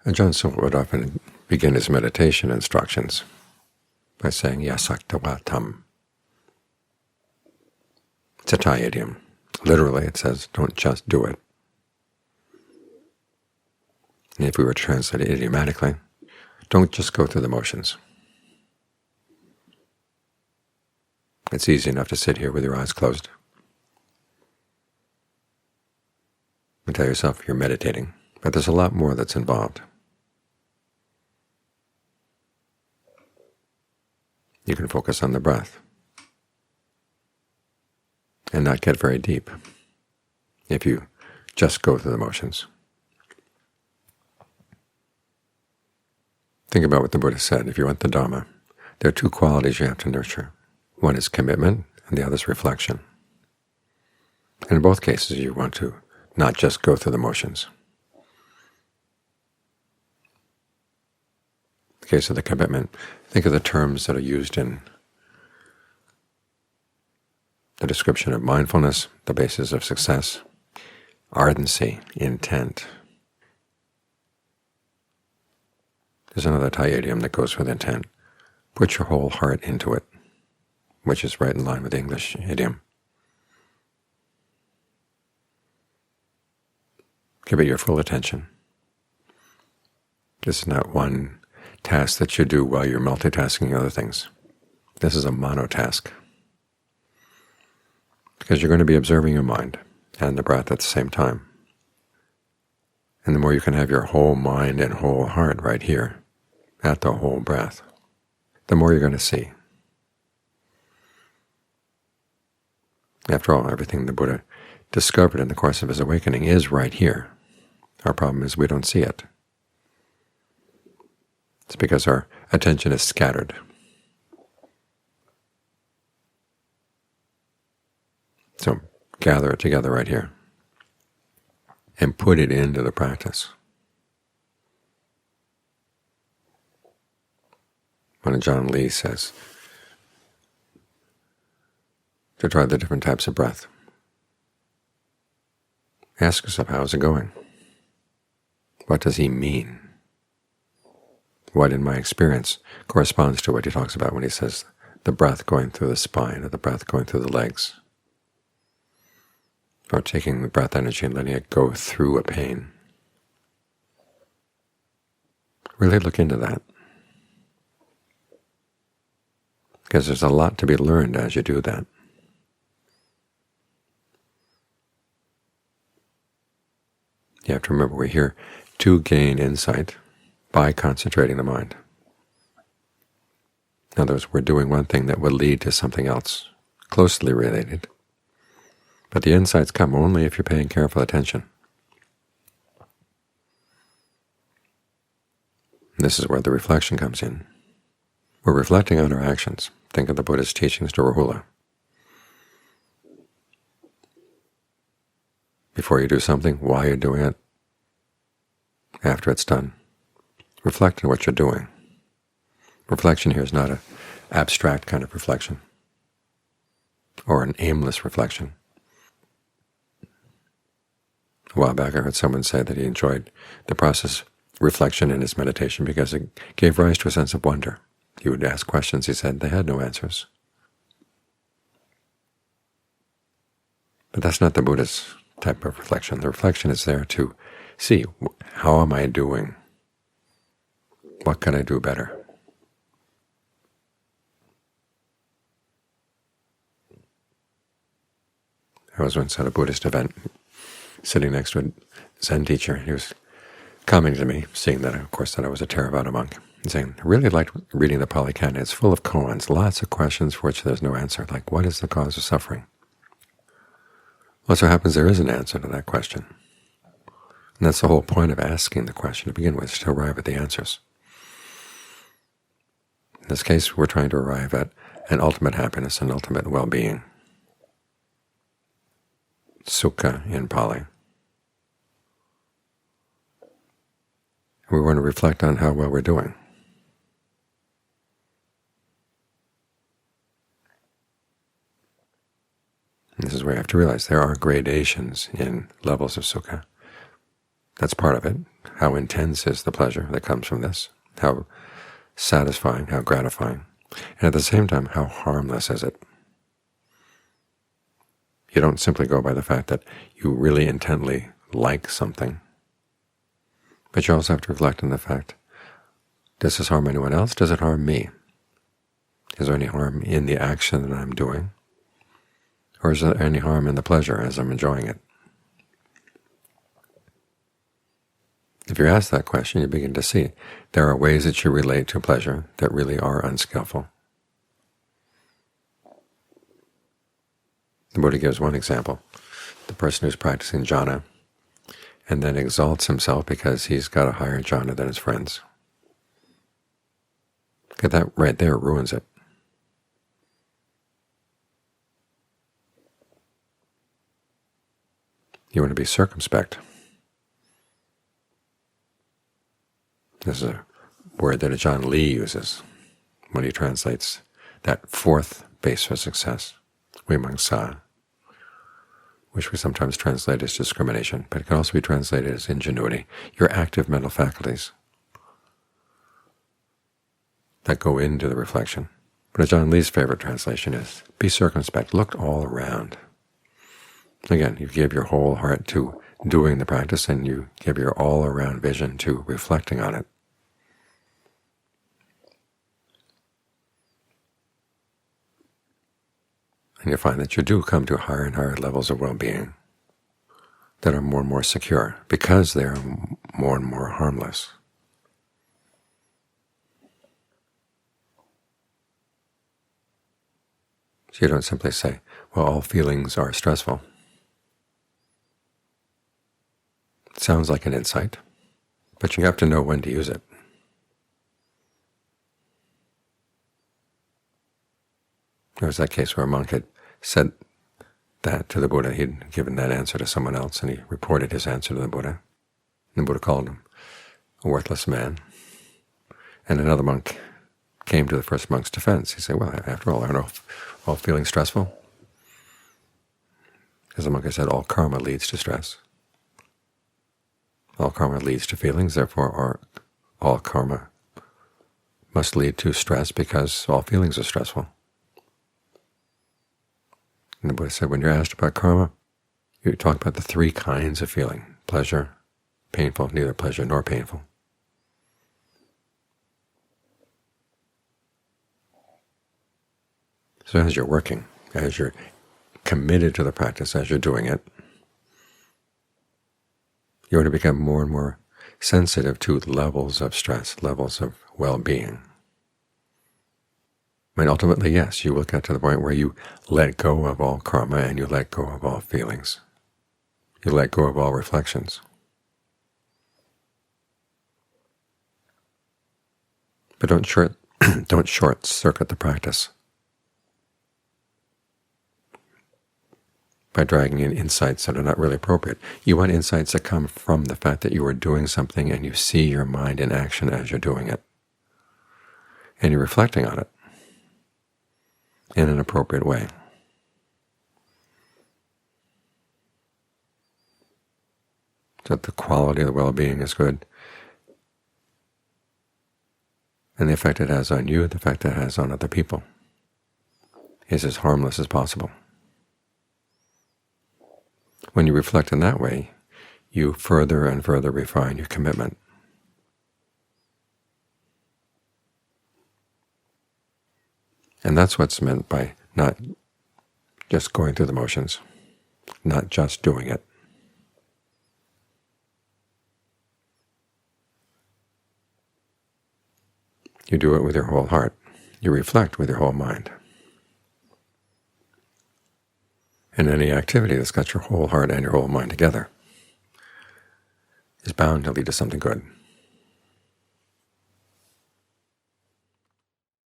Ajahn Sutra would often begin his meditation instructions by saying yasaktava tam. It's a Thai idiom. Literally it says, don't just do it. And if we were to translate it idiomatically, don't just go through the motions. It's easy enough to sit here with your eyes closed and tell yourself you're meditating, but there's a lot more that's involved. You can focus on the breath and not get very deep if you just go through the motions. Think about what the Buddha said. If you want the Dhamma, there are two qualities you have to nurture. One is commitment, and the other is reflection. And in both cases, you want to not just go through the motions. In the case of the commitment, think of the terms that are used in the description of mindfulness, the basis of success: ardency, intent. There's another Thai idiom that goes with intent: put your whole heart into it, which is right in line with the English idiom. Give it your full attention. This is not one task that you do while you're multitasking other things. This is a monotask, because you're going to be observing your mind and the breath at the same time. And the more you can have your whole mind and whole heart right here at the whole breath, the more you're going to see. After all, everything the Buddha discovered in the course of his awakening is right here. Our problem is we don't see it. It's because our attention is scattered. So gather it together right here and put it into the practice. When John Lee says to try the different types of breath, ask yourself, how is it going? What does he mean? What, in my experience, corresponds to what he talks about when he says the breath going through the spine or the breath going through the legs, or taking the breath energy and letting it go through a pain? Really look into that, because there's a lot to be learned as you do that. You have to remember we're here to gain insight by concentrating the mind. In other words, we're doing one thing that will lead to something else closely related. But the insights come only if you're paying careful attention. And this is where the reflection comes in. We're reflecting on our actions. Think of the Buddha's teachings to Rahula. Before you do something, why you're doing it, after it's done, reflect on what you're doing. Reflection here is not an abstract kind of reflection or an aimless reflection. A while back I heard someone say that he enjoyed the process of reflection in his meditation because it gave rise to a sense of wonder. He would ask questions, he said, they had no answers. But that's not the Buddha's type of reflection. The reflection is there to see, how am I doing? What can I do better? I was once at a Buddhist event, sitting next to a Zen teacher. He was commenting to me, seeing that, of course, that I was a Theravada monk, and saying, I really liked reading the Pali Canon. It's full of koans, lots of questions for which there's no answer, like what is the cause of suffering? Well, so happens there is an answer to that question. And that's the whole point of asking the question to begin with, is to arrive at the answers. In this case, we're trying to arrive at an ultimate happiness, an ultimate well-being. Sukha in Pali. We want to reflect on how well we're doing. And this is where you have to realize there are gradations in levels of sukha. That's part of it. How intense is the pleasure that comes from this? How satisfying, how gratifying? And at the same time, how harmless is it? You don't simply go by the fact that you really intently like something, but you also have to reflect on the fact, does this harm anyone else? Does it harm me? Is there any harm in the action that I'm doing? Or is there any harm in the pleasure as I'm enjoying it? If you ask that question, you begin to see there are ways that you relate to pleasure that really are unskillful. The Buddha gives one example, the person who's practicing jhana and then exalts himself because he's got a higher jhana than his friends. Okay, that right there ruins it. You want to be circumspect. This is a word that Ajahn Lee uses when he translates that fourth base for success, vimamsa, which we sometimes translate as discrimination, but it can also be translated as ingenuity, your active mental faculties that go into the reflection. But Ajahn Lee's favorite translation is, be circumspect, look all around. Again, you give your whole heart to doing the practice, and you give your all-around vision to reflecting on it. And you find that you do come to higher and higher levels of well-being that are more and more secure because they are more and more harmless. So you don't simply say, well, all feelings are stressful. It sounds like an insight, but you have to know when to use it. There was that case where a monk had said that to the Buddha. He'd given that answer to someone else, and he reported his answer to the Buddha. And the Buddha called him a worthless man. And another monk came to the first monk's defense. He said, well, after all, aren't all feelings stressful? Because the monk had said, all karma leads to stress. All karma leads to feelings, therefore all karma must lead to stress because all feelings are stressful. And the Buddha said, when you're asked about karma, you talk about the three kinds of feeling: pleasure, painful, neither pleasure nor painful. So as you're working, as you're committed to the practice, as you're doing it, you're going to become more and more sensitive to levels of stress, levels of well-being. And ultimately, yes, you will get to the point where you let go of all karma and you let go of all feelings. You let go of all reflections. But don't short-circuit the practice by dragging in insights that are not really appropriate. You want insights that come from the fact that you are doing something and you see your mind in action as you're doing it, and you're reflecting on it in an appropriate way. So that the quality of the well-being is good, and the effect it has on you, the effect it has on other people, is as harmless as possible. When you reflect in that way, you further and further refine your commitment. And that's what's meant by not just going through the motions, not just doing it. You do it with your whole heart. You reflect with your whole mind. And any activity that's got your whole heart and your whole mind together is bound to lead to something good.